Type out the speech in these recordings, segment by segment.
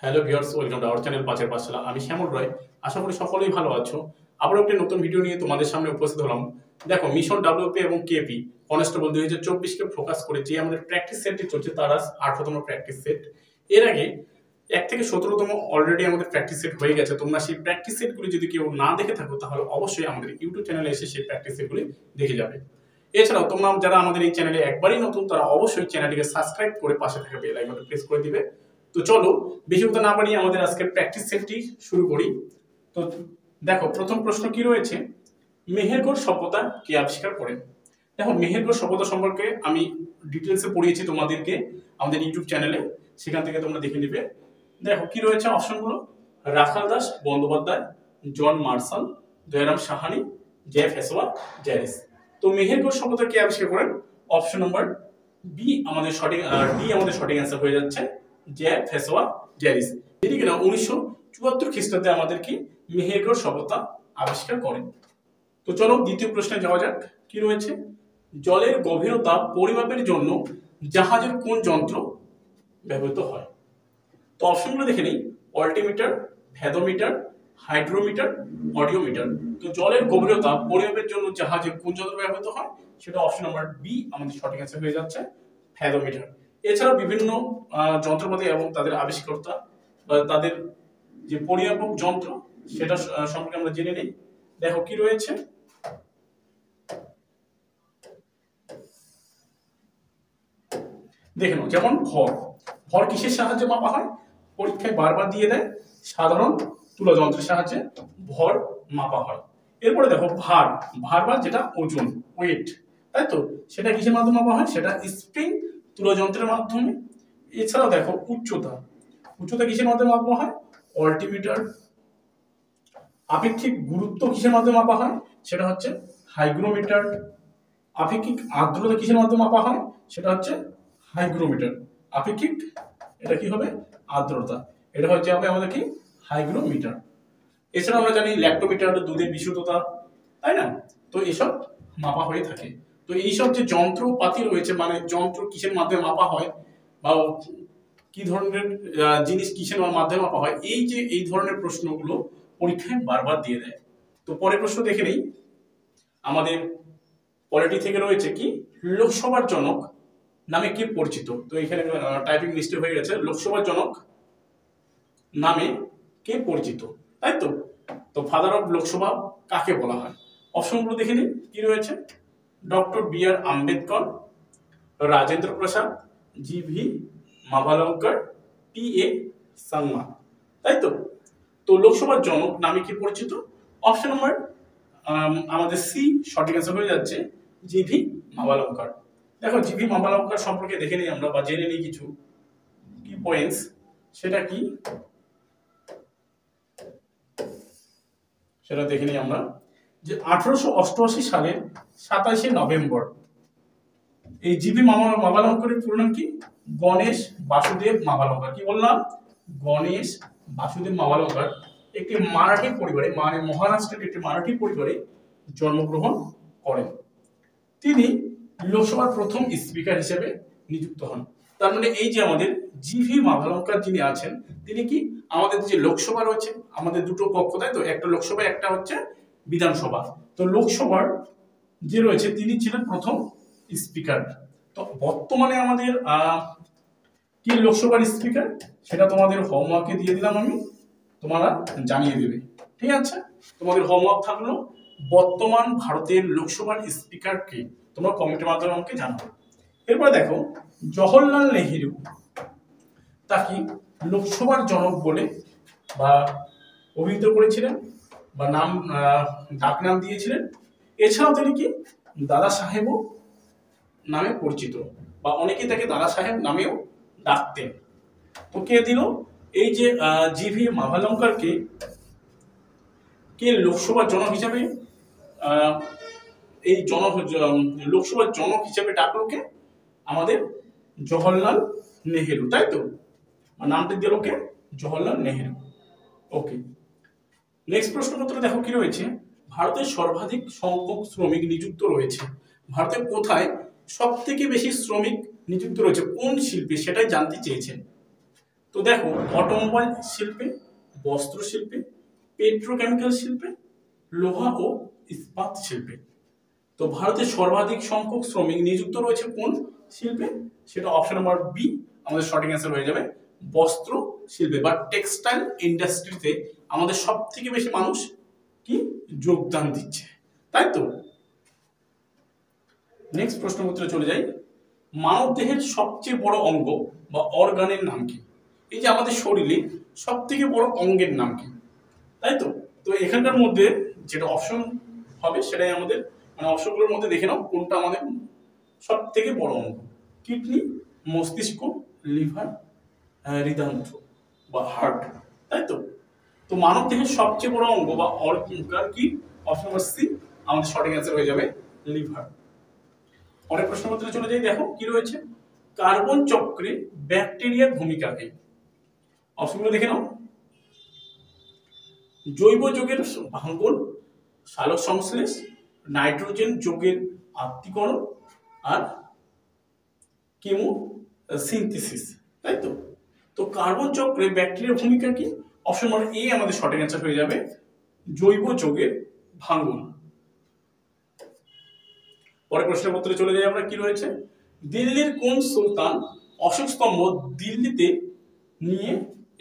Hello viewers, welcome to our channel পাঁচের পাঠশালা। আমি শ্যামল রয়। আশা করি সকলেই ভালো আছো। আবার একটি নতুন ভিডিও নিয়ে তোমাদের সামনে উপস্থিত হলাম। দেখো, মিশন ডাব্লিউপি এবং কেপি কনস্টেবল 2024 কে ফোকাস করে যে আমাদের প্র্যাকটিস সেটটি চলছে তার আজ 18তম প্র্যাকটিস সেট। এর আগে 1 থেকে 17তম অলরেডি আমাদের প্র্যাকটিস সেট হয়ে গেছে। তোমরা সেই প্র্যাকটিস সেটগুলি যদি কেউ না দেখে থাকো তাহলে অবশ্যই আমাদের ইউটিউব চ্যানেলে এসে সেই প্র্যাকটিস সেটগুলি দেখে যাবে। এছাড়াও তোমরা যারা আমাদের এই চ্যানেলে একবারই নতুন তারা অবশ্যই চ্যানেলটিকে সাবস্ক্রাইব করে পাশে থাকা বেল আইকনটা প্রেস করে দিবে। তো চলো বেশি কথা না বাড়িয়ে আমাদের আজকের প্র্যাকটিস সেটটি শুরু করি। তো দেখো, প্রথম প্রশ্ন কি রয়েছে, মেহেরগড় সভ্যতা কে আবিষ্কার করেন? দেখো, মেহেরগড় সভ্যতা সম্পর্কে আমি ডিটেলসে পড়িয়েছি তোমাদেরকে আমাদের ইউটিউব চ্যানেলে, সেখান থেকে তোমরা দেখে নিবে। দেখো কি রয়েছে অপশনগুলো, Rakhal Das Bandyopadhyay, John Marshall, Dayaram Sahni, Jeff হেসওয়া জ্যারিস। তো মেহেরগড় সভ্যতা কে আবিষ্কার করেন? অপশন নম্বর বি আমাদের সঠিক, ডি আমাদের সঠিক অ্যান্সার হয়ে যাচ্ছে, জেফ হেসওয়া জ্যারিস। এটি কিনা 1974 খ্রিস্টাব্দে আমাদের কি মেহেরগড় সভ্যতা আবিষ্কার করেন। তো চলো দ্বিতীয় প্রশ্নে যাওয়া যাক। কি রয়েছে, জলের গভীরতা পরিমাপের জন্য জাহাজের কোন যন্ত্র ব্যবহৃত হয়? তো অপশনগুলো দেখে নিই, অল্টিমিটার, ভ্যাদোমিটার, হাইড্রোমিটার, অডিওমিটার। তো জলের গভীরতা পরিমাপের জন্য জাহাজে কোন যন্ত্র ব্যবহৃত হয়? সেটা অপশন নাম্বার বি আমাদের সঠিক অ্যান্সার হয়ে যাচ্ছে, ভ্যাদোমিটার। এছাড়াও বিভিন্ন যন্ত্রপাতি এবং তাদের আবিষ্কর্তা বা তাদের যে পরিমাপক যন্ত্র সেটা সম্পর্কে আমরা জেনে নিই। দেখো কি রয়েছে, দেখে নাও। যেমন ভর, ভর কিসের সাহায্যে মাপা হয়? পরীক্ষায় বারবার দিয়ে দেয়, সাধারণ তুলা যন্ত্রের সাহায্যে ভর মাপা হয়। এরপরে দেখো ভার, ভার বা যেটা ওজন, ওয়েট, তাই তো, সেটা কিসের মাধ্যমে মাপা হয়? সেটা স্প্রিং তুলা যন্ত্রের মাধ্যমে। এছাড়াও দেখো উচ্চতা, উচ্চতা কিসের মাধ্যমে মাপা হয়? অল্টিমিটার। আপেক্ষিক গুরুত্ব কিসের মাধ্যমে মাপা হয়? সেটা হচ্ছে হাইগ্রোমিটার। আপেক্ষিক আর্দ্রতা কিসের মাধ্যমে মাপা হয়? সেটা হচ্ছে হাইগ্রোমিটার। আপেক্ষিক, এটা কি হবে? আর্দ্রতা। এটা হচ্ছে হবে আমাদের কি হাইগ্রোমিটার। এছাড়া আমরা জানি ল্যাক্টোমিটার, দুধের বিশুদ্ধতা, তাই না? তো এসব মাপা হয়ে থাকে। তো এইসব যে যন্ত্রপাতি রয়েছে, মানে যন্ত্র কিসের মাধ্যমে মাপা হয় বা কি ধরনের জিনিস কিসের মাধ্যমে মাপা হয়, এই যে এই ধরনের প্রশ্নগুলো পরীক্ষায় বারবার দিয়ে দেয়। তো পরের প্রশ্ন দেখে নেই, আমাদের পলিটি থেকে রয়েছে কি, লোকসভার জনক নামে কি পরিচিত? তো এখানে টাইপিং মিস্টেক হয়ে গেছে, লোকসভার জনক নামে কে পরিচিত, তাই তো। তো ফাদার অফ লোকসভা কাকে বলা হয়? অপশনগুলো দেখে নিন কি রয়েছে, doctor B R Ambedkar, Rajendra Prasad, G V Mavalankar, P A Sangma, তাই তো। তো লোকসভার জনক নামে কি পরিচিত? অপশন নম্বর আমাদের সি সঠিক অ্যান্সার হয়ে যাচ্ছে, জি ভি মাভালঙ্কর। দেখো জি ভি মাভালঙ্কর সম্পর্কে দেখে নিই আমরা বা জেনে নিই কিছু কি পয়েন্টস। সেটা কি, সেটা দেখে নিই আমরা, যে 1888 সালের 27শে নভেম্বর এই জিভি মাভালঙ্করের পুরো নাম কি? গণেশ বাসুদেব মাভালঙ্কর। কি বললাম? গণেশ বাসুদেব মাভালঙ্কর একটি মারাঠি পরিবারে, মানে মহারাষ্ট্রের একটি মারাঠি পরিবারে জন্মগ্রহণ করেন। তিনি লোকসভার প্রথম স্পিকার হিসেবে নিযুক্ত হন। তার মানে এই যে আমাদের জিভি মাভালঙ্কর যিনি আছেন, তিনি কি আমাদের যে লোকসভা রয়েছে, আমাদের দুটো কক্ষ, তাই তো, একটা লোকসভা একটা হচ্ছে বিধানসভা। তো লোকসভার যে রয়েছে তিনি ছিলেন প্রথম স্পিকার। তো বর্তমানে আমাদের কি লোকসভার স্পিকার, সেটা তোমাদের হোমওয়ার্কে দিয়ে দিলাম আমি, তোমরা জানিয়ে দেবে, ঠিক আছে। তোমাদের হোমওয়ার্ক থাকলো বর্তমান ভারতের লোকসভার স্পিকার কে, তোমরা কমেন্টের মাধ্যমে আমাকে জানাবে। এরপর দেখো, জওহরলাল নেহেরু তাকে লোকসভার জনক বলে বা অভিহিত করেছিলেন বা নাম ডাকনাম দিয়েছিলেন। এছাড়াও তিনি কি দাদা সাহেবও নামে পরিচিত বা অনেকে তাকে দাদা সাহেব নামেও ডাকতেন। তো কে দিল? এই যে জি ভি মাভালঙ্করকে কে লোকসভার জনক হিসাবে এই লোকসভার জনক হিসেবে ডাকলো কে? আমাদের জওহরলাল নেহেরু, তাই তো। নামটি দিল কে? জওহরলাল নেহেরু। ওকে, নেক্সট প্রশ্নপত্র দেখো কি রয়েছে, ভারতের সর্বাধিক সংখ্যক শ্রমিক নিযুক্ত রয়েছে। ভারতের কোথায় সব থেকে বেশি শ্রমিক নিযুক্ত রয়েছে, কোন শিল্পে, সেটাই জানতে চেয়েছেন। তো দেখো অটোমোবাইল শিল্পে, বস্ত্র শিল্পে, পেট্রোকেমিক্যাল শিল্পে, লোহা ও ইস্পাত শিল্পে। তো ভারতে সর্বাধিক সংখ্যক শ্রমিক নিযুক্ত রয়েছে কোন শিল্পে? সেটা অপশন নাম্বার বি আমাদের সঠিক অ্যান্সার হয়ে যাবে, বস্ত্র শিল্পে বা টেক্সটাইল ইন্ডাস্ট্রিতে আমাদের সব থেকে বেশি মানুষ কি যোগদান দিচ্ছে, তাই তো। নেক্সট প্রশ্ন উত্তরে চলে যাই। মানব দেহের সবচেয়ে বড় অঙ্গ বা অর্গানের নাম কি? এই যে আমাদের শরীরে সব থেকে বড় অঙ্গের নাম কি, তাই তো। তো এখানকার মধ্যে যেটা অপশন হবে সেটাই আমাদের, মানে অপশনগুলোর মধ্যে দেখে নাও কোনটা আমাদের সব থেকে বড় অঙ্গ। কিডনি, মস্তিষ্ক, লিভার, হৃদযন্ত্র বা হার্ট, তাই তো। তো মানব দেহের সবচেয়ে বড় অঙ্গ বা অর্গান কি? অপশন নাম্বার সি আমাদের সঠিক অ্যান্সার হয়ে যাবে লিভার। পরের প্রশ্ন উত্তরে চলে যাই। দেখো কি রয়েছে, কার্বন চক্রে ব্যাকটেরিয়ার ভূমিকা কি? অপশনগুলো দেখে নাও। জৈব যৌগের ভাঙ্গন, সালোক সংশ্লেষ, নাইট্রোজেন যৌগের আত্তীকরণ আর কেমো সিনথেসিস, তাই তো। তো কার্বন চক্রে ব্যাকটেরিয়ার ভূমিকা কি? অপশন নম্বর এ আমাদের সঠিক অ্যান্সার হয়ে যাবে, জৈব যৌগের ভাঙ্গন। পরের প্রশ্নের উত্তরে চলে যাই আমরা। কি রয়েছে, দিল্লির কোন সুলতান অশোক স্তম্ভ দিল্লিতে নিয়ে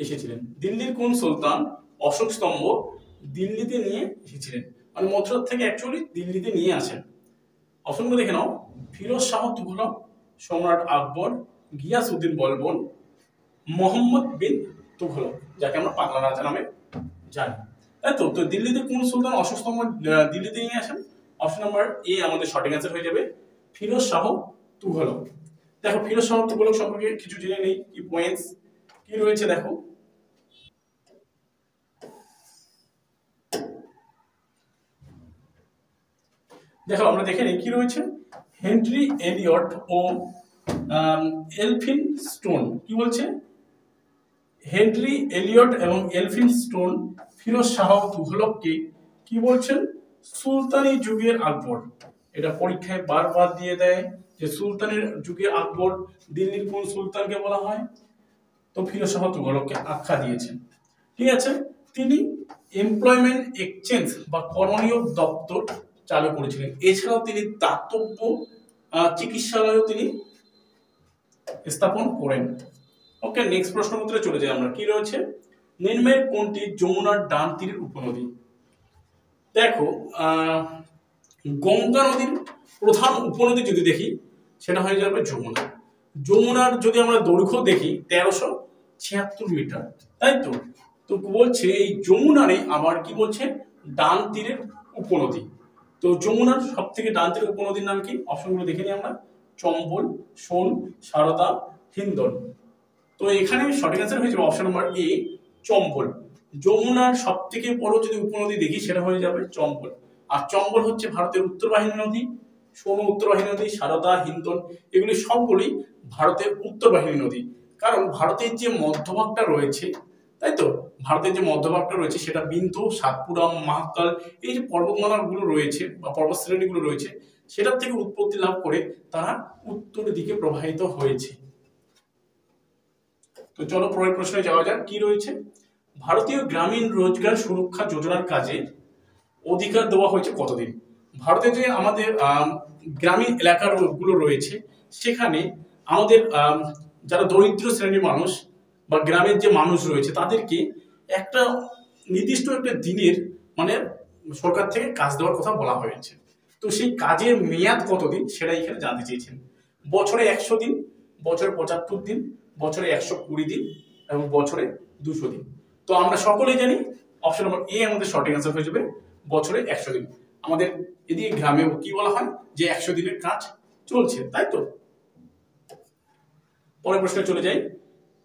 এসেছিলেন? দিল্লির কোন সুলতান অশোক স্তম্ভ দিল্লিতে নিয়ে এসেছিলেন, মানে মথুরা থেকে অ্যাকচুয়ালি দিল্লিতে নিয়ে আসেন? অপশনগুলো দেখে নাও। ফিরোজ শাহ তুঘলক, সম্রাট আকবর, গিয়াসউদ্দিন বলবন, মোহাম্মদ বিন তুঘলক, যাকে আমরা পাগলা রাজা নামে জানি, তাই তো। তো দিল্লিতে কোন সুলতান অশোক স্তম্ভ দিল্লিতে নিয়ে আসেন? অপশন নাম্বার এ আমাদের সঠিক অ্যান্সার হয়ে যাবে, ফিরোজ শাহ তুঘলক। দেখো ফিরোজ শাহ তুঘলক সম্পর্কে কিছু জেনে নেই, কি পয়েন্টস কি রয়েছে দেখো। দেখো আমরা দেখে নিই কি রয়েছে। হেনরি এলিয়ট ও এলফিনস্টোন কি বলছে? হেনরি এলিয়ট এবং এলফিনস্টোন ফিরোজ শাহ তুঘলককে কি বলছেন? সুলতানি যুগের আকবর। এটা পরীক্ষায় বারবার দিয়ে দেয় যে সুলতানের যুগে আকবর দিল্লির কোন সুলতানকে বলা হয়? তো ফিরোজ শাহ তুঘলককে আখ্যা দিয়েছেন, ঠিক আছে। তিনি এমপ্লয়মেন্ট এক্সচেঞ্জ বা কর্মনিয়োগ দপ্তর চালু করেছিলেন। এছাড়াও তিনি দাতব্য চিকিৎসালয়ও তিনি স্থাপন করেন। ওকে, নেক্সট প্রশ্ন উত্তরে চলে যাই আমরা। কি রয়েছে, নিম্নের কোনটি যমুনার ডান তীরের উপনদী? দেখো গঙ্গা নদীর প্রধান উপনদী যদি দেখি সেটা হয়ে যাবে যমুনা। যমুনার যদি আমরা দৈর্ঘ্য দেখি 1376 মিটার, তাই তো। তো বলছে এই যমুনারই আবার কি বলছে, ডান তীরের উপনদী। তো যমুনার সব থেকে ডান তীরের উপনদীর নাম কি? অপশনগুলো দেখে নিই আমরা। চম্বল, সোন, সারদা, হিন্দন। তো এখানে সঠিক অ্যান্সার হয়ে যাবে অপশন নাম্বার এ, চম্বল। যমুনার সব থেকে বড় যদি উপনদী দেখি সেটা হয়ে যাবে চম্বল। আর চম্বল হচ্ছে ভারতের উত্তরবাহিনী নদী। সোন উত্তরবাহিনী নদী, সারদা, হিন্দন এগুলি সবগুলি ভারতের উত্তরবাহিনী নদী। কারণ ভারতের যে মধ্যভাগটা রয়েছে, তাই তো, ভারতের যে মধ্যভাগটা রয়েছে সেটা বিন্ধ্য, সাতপুরা, মহাকাল এই যে পর্বতমালাগুলো রয়েছে বা পর্বত শ্রেণীগুলো রয়েছে সেটার থেকে উৎপত্তি লাভ করে তারা উত্তরের দিকে প্রবাহিত হয়েছে। তো চলো পরের প্রশ্নে যাওয়া যাক। কি রয়েছে, ভারতীয় গ্রামীণ রোজগার সুরক্ষা যোজনার কাজে অধিকার দেওয়া হয়েছে কতদিন? ভারতে যে আমাদের গ্রামীণ এলাকাগুলো রয়েছে সেখানে আমাদের যারা দরিদ্র শ্রেণীর মানুষ বা গ্রামের যে মানুষ রয়েছে তাদেরকে একটা নির্দিষ্ট একটা দিনের মানে সরকার থেকে কাজ দেওয়ার কথা বলা হয়েছে। তো সেই কাজের মেয়াদ কতদিন সেটা এখানে জানতে চেয়েছেন। বছরে 100 দিন, বছরে 75 দিন, বছরে 120 দিন এবং বছরে 200 দিন। তো আমরা সকলেই জানি অপশন নম্বর এ আমাদের সঠিক অ্যান্সার হয়ে যাবে, বছরে 100 দিন। আমাদের এদিকে গ্রামে কি বলা হয় যে 100 দিনের কাজ চলছে, তাই তো। পরের প্রশ্নে চলে যাই।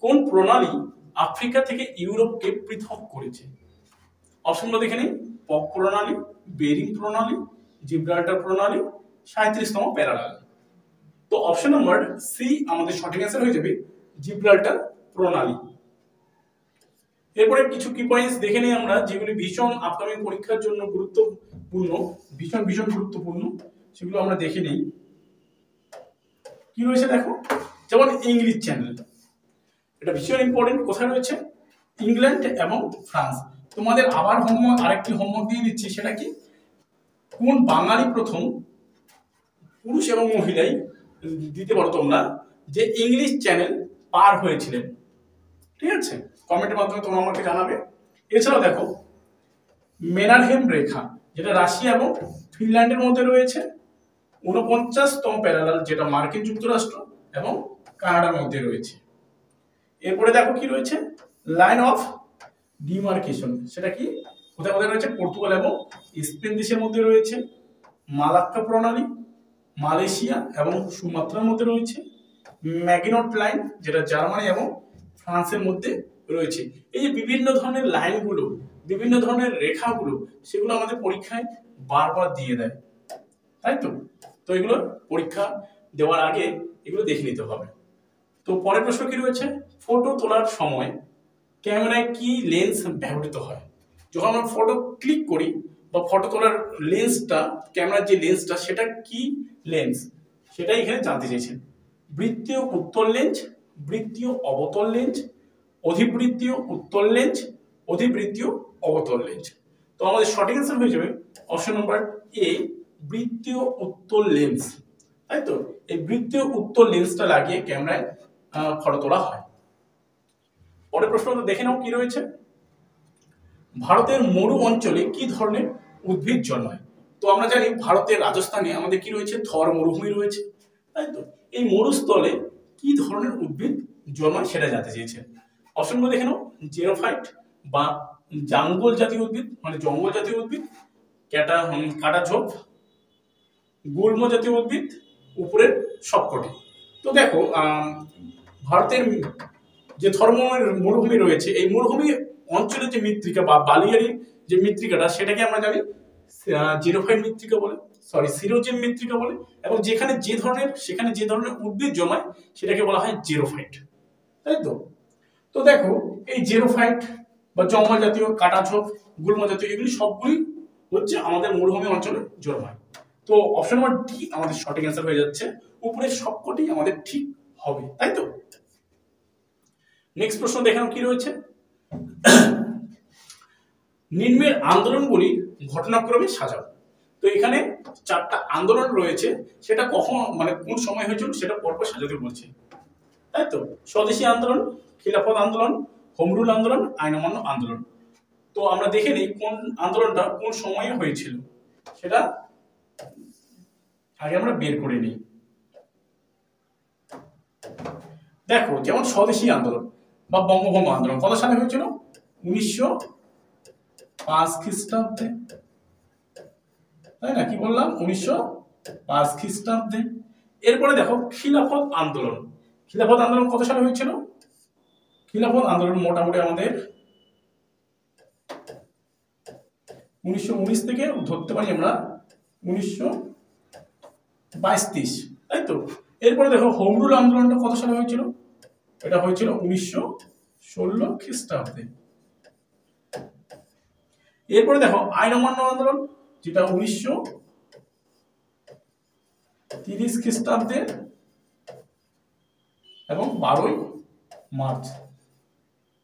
কোন প্রণালী আফ্রিকা থেকে ইউরোপকে পৃথক করেছে? অপশনগুলো দেখে নিই। পক প্রণালী, বেরিং প্রণালী, জিব্রাল্টার প্রণালী, 37তম প্যারালাল। তো অপশন নাম্বার সি আমাদের সঠিক অ্যান্সার হয়ে যাবে, জিব্রাল্টার প্রণালী। এরপরে কিছু কি পয়েন্টস দেখে নিই আমরা যেগুলি ভীষণ আপকামিং পরীক্ষার জন্য গুরুত্বপূর্ণ, ভীষণ ভীষণ গুরুত্বপূর্ণ, সেগুলো আমরা দেখে নিই। কি রয়েছে দেখো, যেমন ইংলিশ চ্যানেল। এটা ভীষণ ইম্পর্টেন্ট। কোথায় রয়েছে? ইংল্যান্ড এবং ফ্রান্স। তোমাদের আবার হোমওয়ার্ক, আরেকটি হোমওয়ার্ক দিয়ে দিচ্ছি, সেটা কি, কোন বাঙালি প্রথম পুরুষ এবং মহিলাই দিতে পারো তোমরা যে ইংলিশ চ্যানেল পার হয়েছিলেন? ঠিক আছে, কমেন্টের মাধ্যমে তোমরা আমাকে জানাবে। এছাড়াও দেখো মেনারহেম রেখা, যেটা রাশিয়া এবং ফিনল্যান্ডের মধ্যে রয়েছে, 49তম প্যারালাল, যেটা মার্কিন যুক্তরাষ্ট্র এবং কানাডার মধ্যে রয়েছে। এরপরে দেখো কি রয়েছে, লাইন অফ ডিমার্কেশন, সেটা কি, কোথায় কোথায় রয়েছে? পর্তুগাল এবং স্পেন দেশের মধ্যে রয়েছে, মালাক্কা প্রণালী, মালয়েশিয়া এবং সুমাত্রার মধ্যে রয়েছে, ম্যাগিনট লাইন, যেটা জার্মানি এবং ফ্রান্সের মধ্যে রয়েছে। এই যে বিভিন্ন ধরনের লাইনগুলো, বিভিন্ন ধরনের রেখাগুলো, সেগুলো আমাদের পরীক্ষায় বারবার দিয়ে দেয়, তাই তো? তো এগুলো পরীক্ষা দেওয়ার আগে এগুলো দেখে নিতে হবে। তো পরের প্রশ্ন কি রয়েছে, ফটো তোলার সময় ক্যামেরায় কি লেন্স ব্যবহৃত হয়? যখন আমরা ফটো ক্লিক করি বা ফটো তোলার লেন্সটা, ক্যামেরার যে লেন্সটা, সেটা কি লেন্স, সেটাই এখানে জানতে চাইছেন। বৃত্তীয় উত্তল লেন্স, বৃত্তীয় অবতল লেন্স, অধিবৃত্তীয় উত্তল লেন্স, অধিবৃত্তীয় অবতল লেন্স। তো আমাদের সঠিক অ্যান্সার হয়ে যাবে অপশন নাম্বার এ, বৃত্তীয় উত্তল লেন্স, তাই তো? এই বৃত্তীয় উত্তল লেন্সটা লাগিয়ে ক্যামেরায় ফটো তোলা হয়। পরের প্রশ্নটা দেখে নাও কি রয়েছে, ভারতের মরু অঞ্চলে কি ধরনের উদ্ভিদ জন্মায়? তো আমরা জানি ভারতের রাজস্থানে আমাদের কি রয়েছে, থর মরুভূমি রয়েছে, তাই তো? এই মরুস্থলে কি ধরনের উদ্ভিদ জন্মায় সেটা জানতে চেয়েছেন। অপশনগুলো দেখে নাও, জেরোফাইট বা জঙ্গল জাতীয় উদ্ভিদ, মানে জঙ্গল জাতীয় উদ্ভিদ, কাটাঝোপ, গুল্ম জাতীয় উদ্ভিদ, উপরের সবকটি। তো দেখো ভারতের যে থর মরুভূমি রয়েছে, এই মরুভূমি অঞ্চলের যে মৃত্তিকা বা বালিয়ারি যে মৃত্তিকাটা, সেটাকে আমরা জানি জিরোফাইট মৃত্তিকা বলে, সরি সিরোজেন মৃত্তিকা বলে, এবং যেখানে সেখানে যে ধরনের উদ্ভিদ জন্মায় সেটাকে বলা হয় জিরোফাইট, তাই তো? তো দেখো এই জিরোফাইট বা জঙ্গল জাতীয়, কাটাঝোপ, গুল্ম জাতীয়, এগুলি সবগুলি হচ্ছে আমাদের মরুভূমি অঞ্চলে জন্মায়। তো অপশন নাম্বার ডি আমাদের সঠিক অ্যান্সার হয়ে যাচ্ছে, উপরের সবকটি আমাদের ঠিক হবে, তাই তো? নেক্সট প্রশ্ন দেখানো কি রয়েছে, নিম্নের আন্দোলনগুলির ঘটনাক্রমে সাজাও। তো এখানে 4টা আন্দোলন রয়েছে, সেটা কখন, মানে কোন সময় হয়েছিল সেটা পরপর সাজাতে বলছে, তাই তো? স্বদেশী আন্দোলন, খিলাফত আন্দোলন, হোম রুল আন্দোলন, আইন অমান্য আন্দোলন। তো আমরা দেখে নিই কোন আন্দোলনটা কোন সময়ে হয়েছিল, সেটা আগে আমরা বের করে নিই। দেখো যেমন স্বদেশী আন্দোলন বা বঙ্গভঙ্গ আন্দোলন কত সালে হয়েছিল? 1905 খ্রিস্টাব্দে, তাই না? কি বললাম, 1905 খ্রিস্টাব্দে। এরপরে দেখো খিলাফত আন্দোলন, খিলাফত আন্দোলন কত সালে হয়েছিল? খিলাফত আন্দোলন মোটামুটি আমাদের 1919 থেকে ধরতে পারি আমরা 1922-23, তাই তো? এরপরে দেখো হোম রুল আন্দোলনটা কত সালে হয়েছিল? এটা হয়েছিল 1916 খ্রিস্টাব্দে। এরপরে দেখো আইন অমান্য আন্দোলন, যেটা 1930 খ্রিস্টাব্দে এবং 12ই মার্চ,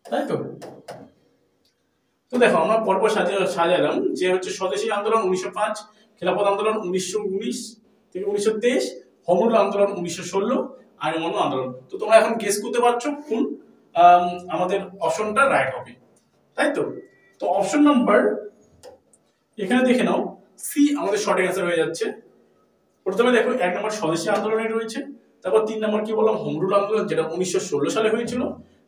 তাই তো? তো দেখো আমরা পরপর সাজালাম, যে হচ্ছে স্বদেশী আন্দোলন 1905, খিলাফত আন্দোলন 1919 থেকে 1923, হোম রুল আন্দোলন 1916, আইন অমান্য আন্দোলন। তো তোমরা এখন গেস করতে পারছো কোন আমাদের অপশনটা রাইট হবে, তাই তো? তো অপশন নাম্বার এখানে দেখে নাও, সি আমাদের সঠিক অ্যান্সার হয়ে যাচ্ছে। প্রথমে দেখো 1 নম্বর স্বদেশী আন্দোলনে রয়েছে, তারপর 3 নম্বর কি বললাম, হোম রুল আন্দোলন, যেটা 1916 সালে হয়েছিল,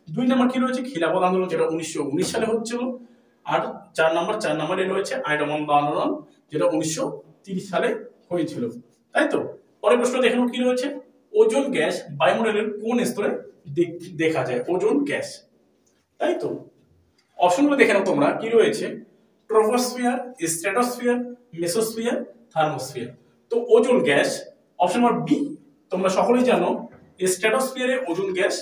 2 নম্বর কি রয়েছে, খিলাফত আন্দোলন, যেটা 1919 সালে হচ্ছিল, আর 4 নম্বরে রয়েছে আইন অমান্য আন্দোলন, যেটা 1930 সালে হয়েছিল, তাই তো? পরের প্রশ্ন দেখে নাও কি রয়েছে, ওজোন গ্যাস বায়ুমণ্ডলের কোন স্তরে দেখা যায়? ওজোন গ্যাস, তাই তো? অপশনগুলো দেখে নাও তোমরা কি রয়েছে, ট্রপোস্ফিয়ার, স্ট্র্যাটোস্ফিয়ার, মেসোস্ফিয়ার, থার্মোস্ফিয়ার। তো ozone gas option number B, তোমরা সকলেই জানো স্ট্র্যাটোস্ফিয়ারে ওজোন গ্যাস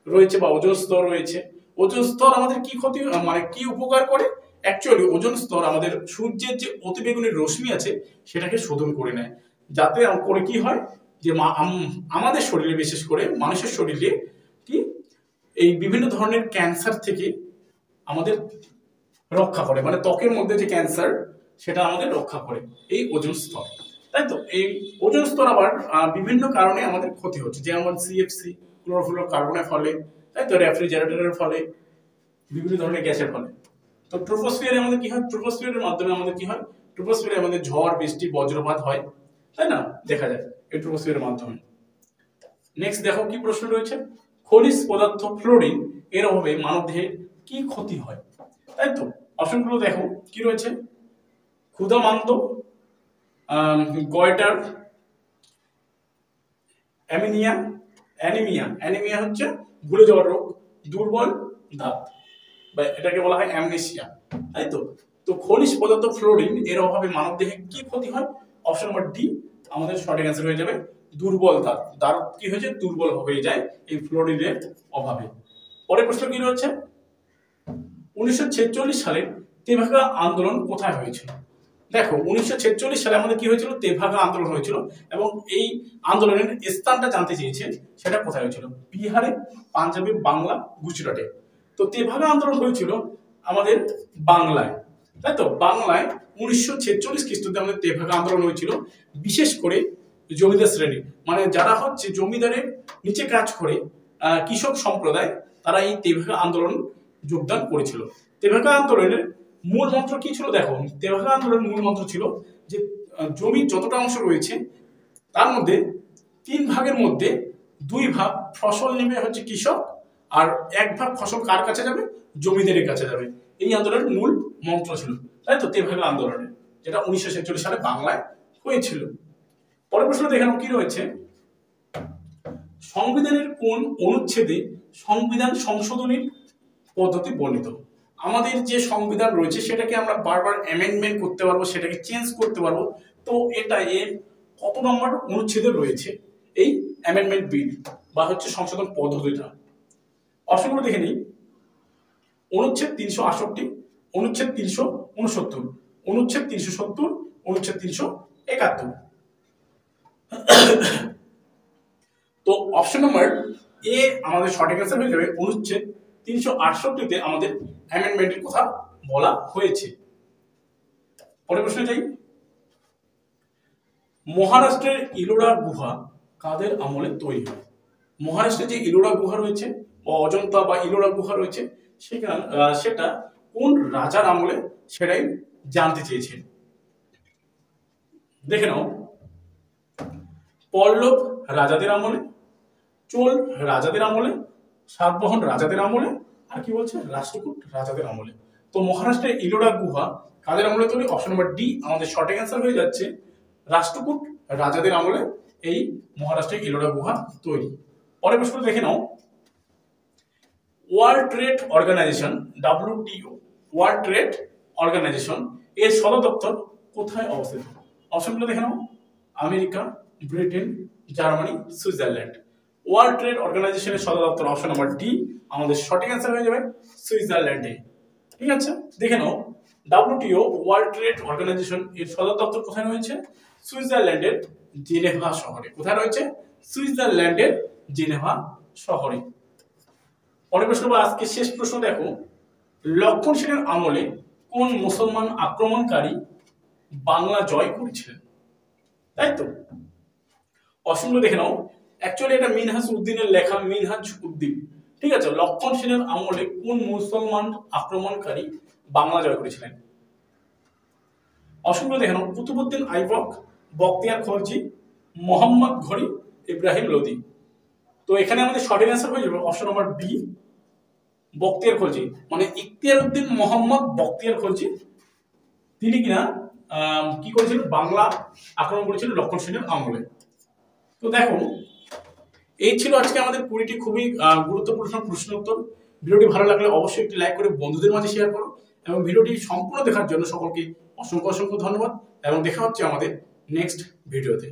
রয়েছে বা ওজোন স্তর রয়েছে। ওজোন স্তর আমাদের কি ক্ষতি, মানে কি উপকার করে? অ্যাকচুয়ালি ওজোন স্তর আমাদের সূর্যের যে অতিবেগুনি রশ্মি আছে সেটাকে শোধন করে নেয়, যাতে করে কি হয় যে আমাদের শরীরে, বিশেষ করে মানুষের শরীরে কি এই বিভিন্ন ধরনের ক্যান্সার থেকে আমাদের রক্ষা করে, মানে ত্বকের মধ্যে যে ক্যান্সার সেটা আমাদের রক্ষা করে এই ওজোন স্তর। তাই তো এই ওজোন স্তর আবার বিভিন্ন কারণে আমাদের ক্ষতি হচ্ছে, যেমন সিএফসি ক্লোরোফ্লোরোকার্বনের ফলে, তাই তো রেফ্রিজারেটরের ফলে, বিভিন্ন ধরনের গ্যাসের ফলে। তো ট্রোপোস্ফিয়ারে আমাদের কি হয়, ট্রোপোস্ফিয়ারের মাধ্যমে আমাদের কি হয়, ট্রোপোস্ফিয়ারে আমাদের ঝড় বৃষ্টি বজ্রপাত হয়, তাই না, দেখা যায় এই ট্রোপোস্ফিয়ারের মাধ্যমে। নেক্সট দেখো কি প্রশ্ন রয়েছে, খনিজ পদার্থ ফ্লোরিন এর অভাবে মানবদেহের কি ক্ষতি হয়। তাই তো অপশনগুলো দেখো কি রয়েছে, ক্ষুধামান্ত, গয়টার, অ্যানিমিয়া, অ্যানিমিয়া হচ্ছে ভুলে যাওয়ার রোগ, দুর্বল দাঁত, বা এটাকে বলা হয় অ্যামনেসিয়া। তাই তো তো খনিজ পদার্থ ফ্লোরিন এর অভাবে মানবদেহে কি ক্ষতি হয়, অপশন নম্বর ডি আমাদের সঠিক অ্যান্সার হয়ে যাবে, দুর্বল দাঁত। দাঁত কি হয়েছে, দুর্বল হয়ে যায় এই ফ্লোরিনের অভাবে। পরের প্রশ্ন কি রয়েছে, 1946 সালে তেভাগা আন্দোলন কোথায় হয়েছিল। দেখো 1946 সালে আমাদের কি হয়েছিল, তেভাগা আন্দোলন হয়েছিল, এবং এই আন্দোলনের স্থানটা জানতে চেয়েছে সেটা কোথায় হয়েছিল, বিহারে, পাঞ্জাবে, বাংলা, গুজরাটে। তো তেভাগা আন্দোলন হয়েছিল আমাদের বাংলায়, তাই তো বাংলায় 1946 খ্রিস্টাব্দে আমাদের তেভাগা আন্দোলন হয়েছিল। বিশেষ করে জমিদার শ্রেণী, মানে যারা হচ্ছে জমিদারের নিচে কাজ করে কৃষক সম্প্রদায়, তারা এই তেভাগা আন্দোলন যোগদান করেছিল। তেভাগা আন্দোলনের মূল মন্ত্র কি ছিল, দেখো তেভাগা আন্দোলনের মূল মন্ত্র ছিল যে জমির যতটা অংশ রয়েছে তার মধ্যে 3 ভাগের মধ্যে 2 ভাগ ফসল নেবে হচ্ছে কৃষক, আর 1 ভাগ ফসল কার কাছে যাবে, জমিদারের কাছে যাবে। এই আন্দোলনের মূল মন্ত্র ছিল, তাই তো তেভাগা আন্দোলনের, যেটা 1946 সালে বাংলায় হয়েছিল। পরের প্রশ্ন দেখে নাও কি রয়েছে, সংবিধানের কোন অনুচ্ছেদে সংবিধান সংশোধনের পদ্ধতি বর্ণিত। আমাদের যে সংবিধান রয়েছে সেটাকে আমরা বারবার অ্যামেন্ডমেন্ট করতে পারবো, সেটাকে চেঞ্জ করতে পারবো। তো এটা এর কত নম্বর অনুচ্ছেদে রয়েছে এই অ্যামেন্ডমেন্ট বিল বা হচ্ছে সংশোধন পদ্ধতিটা। অপশনগুলো দেখে নিই, অনুচ্ছেদ 368, অনুচ্ছেদ 369, অনুচ্ছেদ 370, অনুচ্ছেদ 371। তো অপশন নাম্বার এ আমাদের সঠিক অ্যান্সার হয়ে যাবে, অনুচ্ছেদ 368-তে আমাদের অ্যামেন্ডমেন্টের কথা বলা হয়েছে। পরের প্রশ্নে যাই, মহারাষ্ট্রের ইলোরা গুহা কাদের আমলে তৈরি হয়। মহারাষ্ট্রে যে ইলোরা গুহা রয়েছে বা অজন্তা বা ইলোরা গুহা রয়েছে সেটা কোন রাজার আমলে সেটাই জানতে চেয়েছেন। দেখে নাও, পল্লব রাজাদের আমলে, চোল রাজাদের আমলে, সাতবাহন রাজাদের আমলে, আর কি বলছে রাষ্ট্রকূট রাজাদের আমলে। তো মহারাষ্ট্রের ইলোরা গুহা কাদের আমলে তৈরি, অপশন নম্বর ডি আমাদের সঠিক অ্যান্সার হয়ে যাচ্ছে, রাষ্ট্রকূট রাজাদের আমলে এই মহারাষ্ট্রের ইলোরা গুহা তৈরি। পরের প্রশ্ন দেখে নাও, world trade organisation WTO, world trade organisation এর সদর দপ্তর কোথায় অবস্থিত। অপশনগুলো দেখে নাও, America, Britain, Germany, Switzerland. World trade অর্গানাইজেশনের সদর দপ্তর অপশন নাম্বার ডি আমাদের সঠিক অ্যান্সার হয়ে যাবে, সুইজারল্যান্ডে। ঠিক আছে, দেখে নাও, WTO ওয়ার্ল্ড ট্রেড অর্গানাইজেশন এর সদর দপ্তর কোথায় রয়েছে, সুইজারল্যান্ডের জেনেভা শহরে। কোথায় রয়েছে, সুইজারল্যান্ডের জেনেভা শহরে। পরের প্রশ্ন বা আজকে শেষ প্রশ্ন দেখো, লক্ষণ সেনের আমলে কোন মুসলমান আক্রমণকারী বাংলা জয় করেছিলেন। তাই তো অপশনগুলো দেখে নাও, অ্যাকচুয়ালি এটা মিনহাজ উদ্দিনের লেখা, মিনহাজ উদ্দিন। ঠিক আছে, লক্ষণ সেনের আমলে কোন মুসলমান আক্রমণকারী বাংলা জয় করেছিলেন। অপশনগুলো দেখে নাও, কুতুবউদ্দিন আইবক, বখতিয়ার খলজি, মোহাম্মদ ঘড়ি, ইব্রাহিম লোদি। তো এখানে আমাদের সঠিক অ্যান্সার হয়ে যাবে option number B, Bakhtiyar Khalji, মানে ইখতিয়ার উদ্দিন মোহাম্মদ বখতিয়ার খলজি। তিনি কিনা কি করেছিলেন, বাংলা আক্রমণ করেছিলেন লক্ষণ সেনের আমলে। তো দেখো এই ছিল আজকে আমাদের 20টি খুবই গুরুত্বপূর্ণ প্রশ্ন উত্তর। ভিডিওটি ভালো লাগলে অবশ্যই একটি লাইক করে বন্ধুদের মাঝে শেয়ার করো, এবং ভিডিওটি সম্পূর্ণ দেখার জন্য সকলকে অসংখ্য অসংখ্য ধন্যবাদ, এবং দেখা হচ্ছে আমাদের নেক্সট ভিডিওতে।